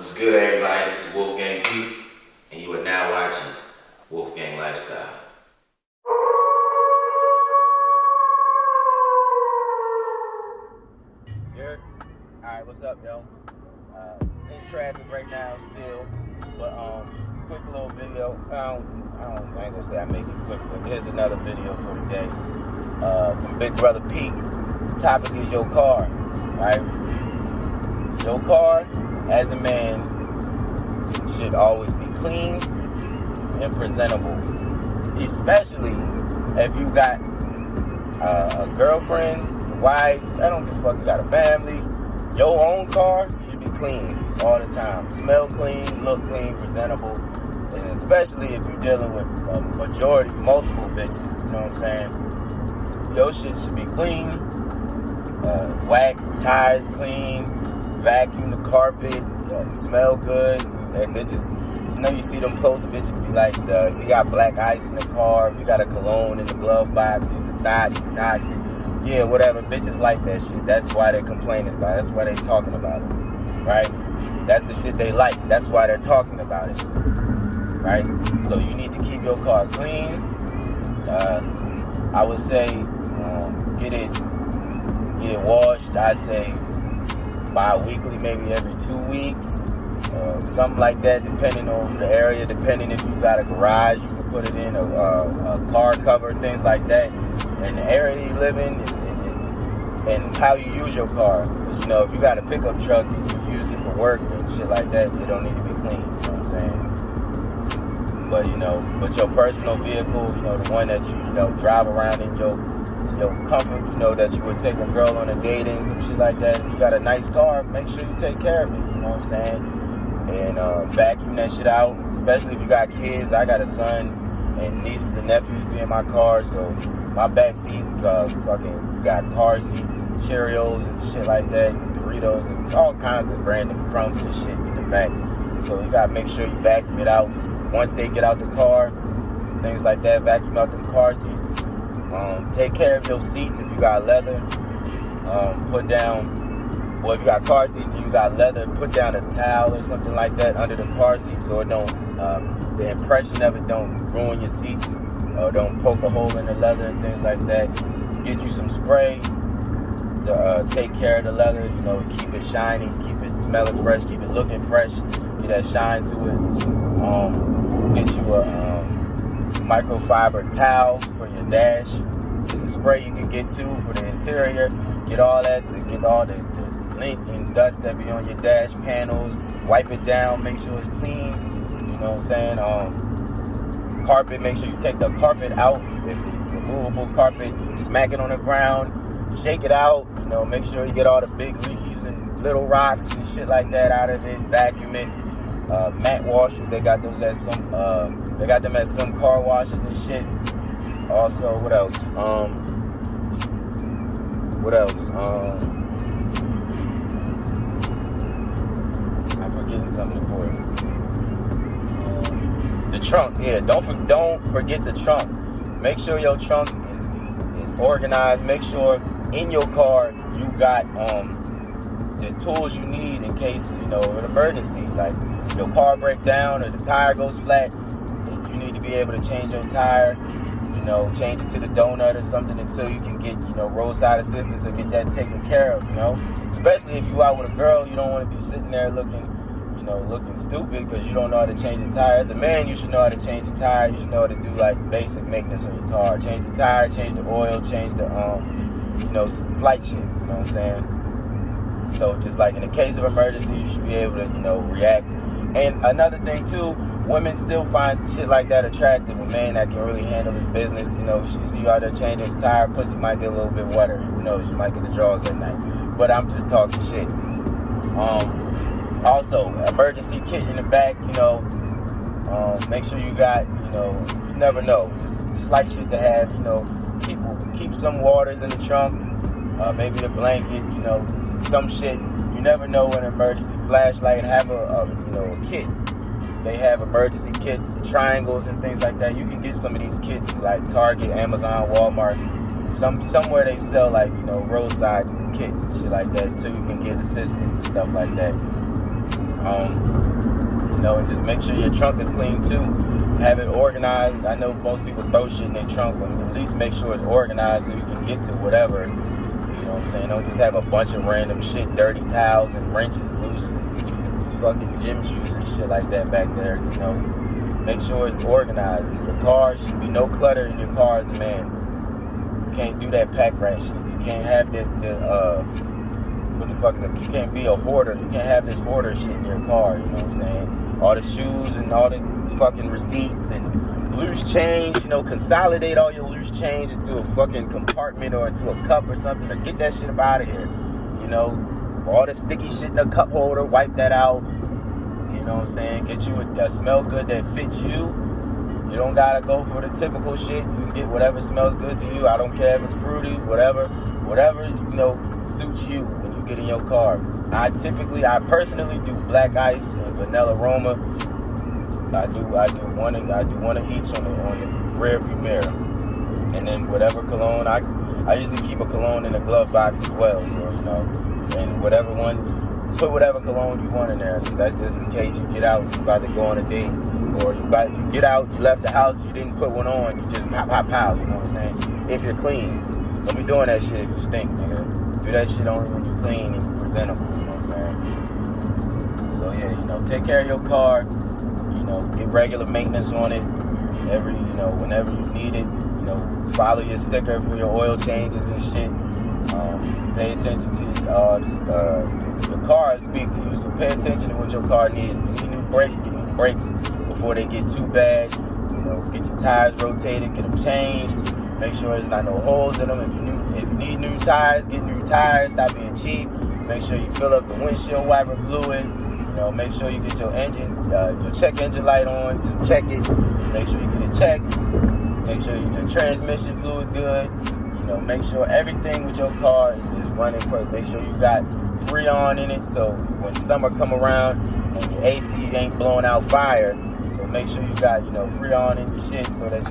What's good, everybody? This is Wolfgang Peak, and you are now watching Wolfgang Lifestyle. Here. Alright, what's up, yo? In traffic right now still, but quick little video. I ain't gonna say I make it quick, but here's another video for today. From Big Brother Peak. Topic is your car, right? Your car, as a man, should always be clean and presentable. Especially if you got a girlfriend, a wife, I don't give a fuck, you got a family. Your own car should be clean all the time. Smell clean, look clean, presentable. And especially if you're dealing with a majority, multiple bitches, you know what I'm saying? Your shit should be clean. Wax, tires clean, vacuum the carpet, smell good. And bitches, you know, you see them post bitches be like, if you got black ice in the car, if you got a cologne in the glove box, he's toxic. Yeah, whatever. Bitches like that shit. That's why they're complaining about it. That's why they're talking about it. Right? That's the shit they like. That's why they're talking about it. Right? So you need to keep your car clean. I would say get it washed. I say bi-weekly, maybe every 2 weeks. Something like that, depending on the area, depending if you got a garage, you can put it in, a car cover, things like that. And the area you live in and how you use your car. Because, you know, if you got a pickup truck and you use it for work and shit like that, it don't need to be clean, you know what I'm saying? But, you know, your personal vehicle, you know, the one that you drive around in to your comfort, you know, that you would take a girl on a date and some shit like that. If you got a nice car, make sure you take care of it, you know what I'm saying? And vacuum that shit out, especially if you got kids. I got a son and nieces and nephews be in my car, so my back seat fucking got car seats and Cheerios and shit like that, and Doritos and all kinds of random crumbs and shit in the back. So you gotta make sure you vacuum it out once they get out the car, things like that. Vacuum out them car seats. Take care of your seats if you got leather. Put down. Well, if you got car seats and you got leather, put down a towel or something like that under the car seat so it don't, the impression of it don't ruin your seats or don't poke a hole in the leather and things like that. Get you some spray to take care of the leather, you know, keep it shiny, keep it smelling fresh, keep it looking fresh, get that shine to it. Get you a microfiber towel for your dash. It's a spray you can get too for the interior. Get all that to get all the lint and dust that be on your dash panels. Wipe it down, make sure it's clean. You know what I'm saying? Carpet, make sure you take the carpet out. If it's removable carpet, smack it on the ground, shake it out. You know, make sure you get all the big leaves and little rocks and shit like that out of it. Vacuum it. Matte washers, they got those at some. They got them at some car washes and shit. Also, what else? I'm forgetting something important. The trunk, yeah. Don't forget the trunk. Make sure your trunk is organized. Make sure in your car you got the tools you need in case an emergency, like your car break down or the tire goes flat. You need to be able to change your tire. Change it to the donut or something until you can get, roadside assistance or get that taken care of, Especially if you out with a girl, you don't want to be sitting there looking stupid because you don't know how to change a tire. As a man, you should know how to change a tire. You should know how to do, basic maintenance on your car. Change the tire, change the oil, change the, slight shit, you know what I'm saying? So just like in the case of emergency, you should be able to, react. And another thing, too, women still find shit like that attractive. A man that can really handle his business, she see you out there changing the tire, pussy might get a little bit wetter. Who knows? You might get the draws at night. But I'm just talking shit. Also, emergency kit in the back, make sure you got, you never know. Just slight shit to have, keep some waters in the trunk, maybe a blanket, some shit. You never know when an emergency flashlight, have a kit. They have emergency kits, the triangles and things like that. You can get some of these kits like Target, Amazon, Walmart. Somewhere they sell roadside kits and shit like that, so you can get assistance and stuff like that. And just make sure your trunk is clean too. Have it organized. I know most people throw shit in their trunk, but at least make sure it's organized so you can get to whatever. You know what I'm saying? Don't just have a bunch of random shit, dirty towels and wrenches loose and fucking gym shoes and shit like that back there. Make sure it's organized. Your car should be no clutter in your car as a man. You can't do that pack rat shit. You can't have this, what the fuck is it? You can't be a hoarder. You can't have this hoarder shit in your car, you know what I'm saying? All the shoes and all the fucking receipts and loose change, consolidate all your loose change into a fucking compartment or into a cup or something, or get that shit up out of here. All the sticky shit in the cup holder, wipe that out. You know what I'm saying? Get you a smell good that fits you. You don't gotta go for the typical shit. You can get whatever smells good to you. I don't care if it's fruity, whatever suits you when you get in your car. I personally do black ice and vanilla aroma. I do one of each on the rear view mirror, and then whatever cologne I usually keep a cologne in a glove box as well. So and put whatever cologne you want in there, because that's just in case you get out, you about to go on a date, or you get out, you left the house, you didn't put one on, you just pow, you know what I'm saying? If you're clean. Don't be doing that shit if you stink, nigga. Do that shit only when you're clean and you're presentable, you know what I'm saying? So yeah, take care of your car, get regular maintenance on it, whenever you need it, follow your sticker for your oil changes and shit. Pay attention to your car speak to you, so pay attention to what your car needs. If you need new brakes, get new brakes before they get too bad. Get your tires rotated, get them changed. Make sure there's not no holes in them. If you need new tires, get new tires. Stop being cheap. Make sure you fill up the windshield wiper fluid. Make sure you get your engine, your check engine light on. Just check it. Make sure you get it checked. Make sure your transmission fluid's good. Make sure everything with your car is running perfect. Make sure you got Freon in it, so when summer come around and your AC ain't blowing out fire. So make sure you got, Freon in your shit so that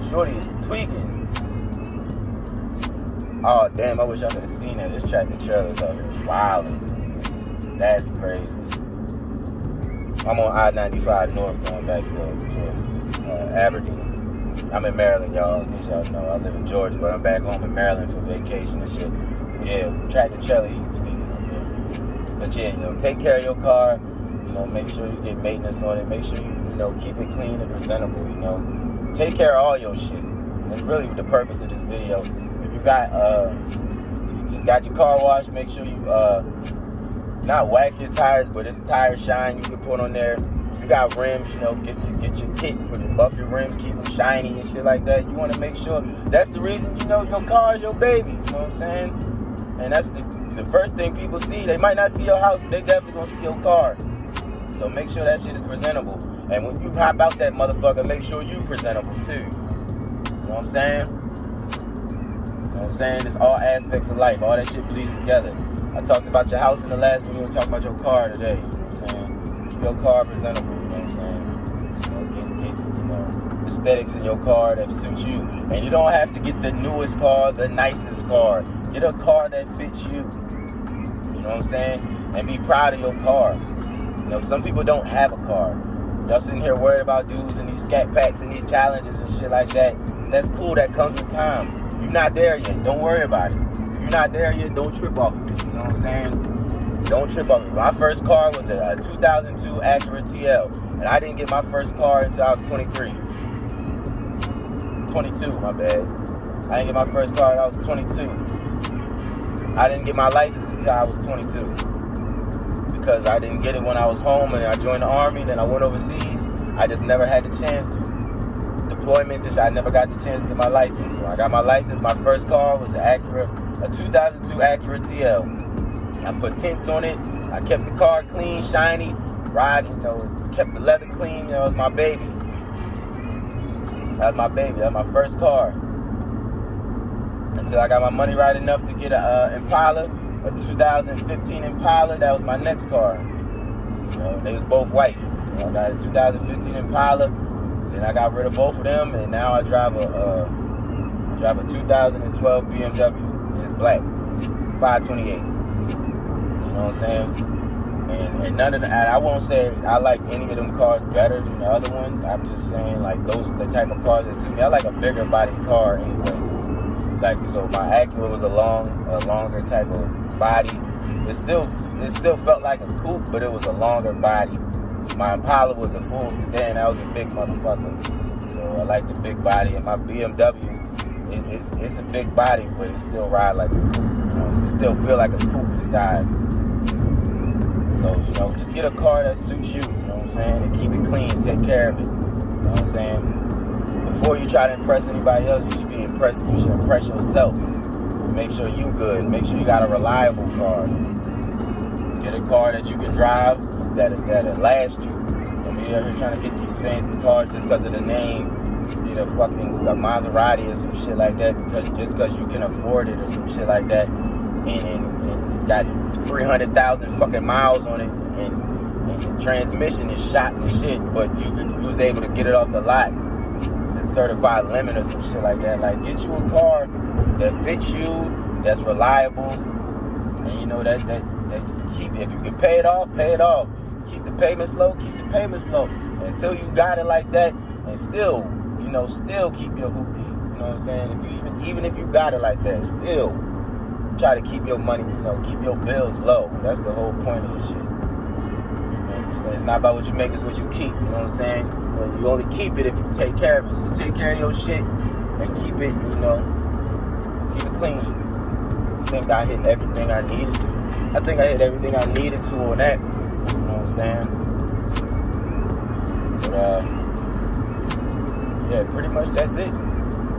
shorty is tweaking. Oh, damn, I wish I could have seen that. This tractor trailer's out here wildin'. That's crazy. I'm on I-95 North going back to Aberdeen. I'm in Maryland, y'all, in case y'all know. I live in Georgia, but I'm back home in Maryland for vacation and shit. Yeah, tractor trailer, he's tweaking up there. But yeah, take care of your car. Make sure you get maintenance on it. Make sure you, keep it clean and presentable, Take care of all your shit. That's really the purpose of this video. If you got your car washed, make sure you, not wax your tires, but it's tire shine you can put on there. If you got rims, get your kit for the buff your rims, keep them shiny and shit like that. You want to make sure, that's the reason, your car is your baby, you know what I'm saying? And that's the first thing people see. They might not see your house, but they definitely gonna see your car. So make sure that shit is presentable. And when you hop out that motherfucker, make sure you presentable too. You know what I'm saying? You know what I'm saying? It's all aspects of life. All that shit bleeds together. I talked about your house in the last video. I'm talking about your car today. You know what I'm saying? Keep your car presentable. You know what I'm saying? Get aesthetics in your car that suits you. And you don't have to get the newest car, the nicest car. Get a car that fits you. You know what I'm saying? And be proud of your car. Some people don't have a car. Y'all sitting here worried about dudes and these scat packs and these challenges and shit like that. That's cool. That comes with time. You're not there yet. Don't worry about it. If you're not there yet, don't trip off of it. You know what I'm saying? Don't trip off of it. My first car was a 2002 Acura TL. And I didn't get my first car until I was 23. 22, my bad. I didn't get my first car until I was 22. I didn't get my license until I was 22. Because I didn't get it when I was home and I joined the Army, then I went overseas. I just never had the chance to. Deployments, I never got the chance to get my license. So I got my license. My first car was a 2002 Acura TL. I put tints on it. I kept the car clean, shiny, riding, kept the leather clean. It was my baby. That was my baby. That was my first car. Until I got my money right enough to get a Impala. A 2015 Impala, that was my next car. They was both white. So I got a 2015 Impala, then I got rid of both of them, and now I drive a 2012 BMW. It's black, 528. You know what I'm saying? And none of the, and I won't say I like any of them cars better than the other ones. I'm just saying, like, those the type of cars that suit me. I like a bigger body car anyway. Like, so my Acura was a longer type of body. It still felt like a coupe, but it was a longer body. My Impala was a full sedan. That was a big motherfucker. So I like the big body. And my BMW, it's a big body, but it still ride like a coupe. You know, it still feel like a coupe inside. So, you know, just get a car that suits you, you know what I'm saying? And keep it clean, take care of it. You know what I'm saying? Before you try to impress anybody else, you should impress yourself. And make sure you good. Make sure you got a reliable car. Get a car that you can drive, that'll last you. Don't be out here trying to get these fancy cars just because of the name. Get a Maserati or some shit like that just because you can afford it or some shit like that. And it's got 300,000 fucking miles on it, and the transmission is shot and shit, but you was able to get it off the lot, the certified limit or some shit like that. Like, get you a car that fits you, that's reliable, and you know that keep it. If you can pay it off, pay it off. If you keep the payments low, keep the payments low until you got it like that, and still keep your hoopty. You know what I'm saying? If you even if you got it like that, still try to keep your money, keep your bills low. That's the whole point of this shit. You know what I'm saying? It's not about what you make, it's what you keep. You know what I'm saying? You only keep it if you take care of it. So take care of your shit and keep it, keep it clean. I think I hit everything I needed to. I think I hit everything I needed to on that. You know what I'm saying? But, yeah, pretty much that's it.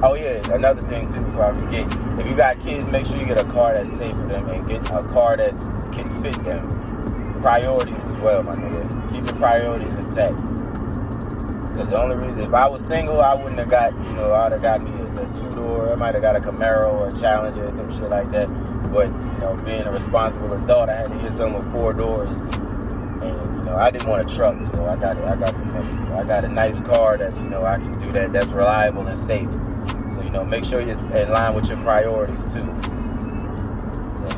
Oh yeah, another thing too before I forget. If you got kids, make sure you get a car that's safe for them and get a car that can fit them. Priorities as well, my nigga. Keep your priorities intact. Because the only reason, if I was single, I wouldn't have got, I would have got me a two-door. I might have got a Camaro or a Challenger or some shit like that. But, being a responsible adult, I had to get something with 4 doors. And, I didn't want a truck, so I got the next one. I got a nice car that, I can do that, that's reliable and safe. So, make sure it's in line with your priorities, too. So,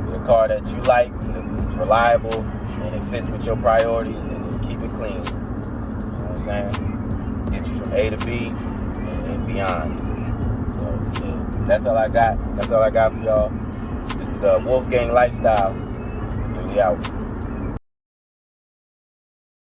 get a car that you like, it's reliable, and it fits with your priorities, and you keep it clean. You know what I'm saying? Get you from A to B and beyond. So, yeah, that's all I got. That's all I got for y'all. This is Wolfgang Lifestyle, and we out.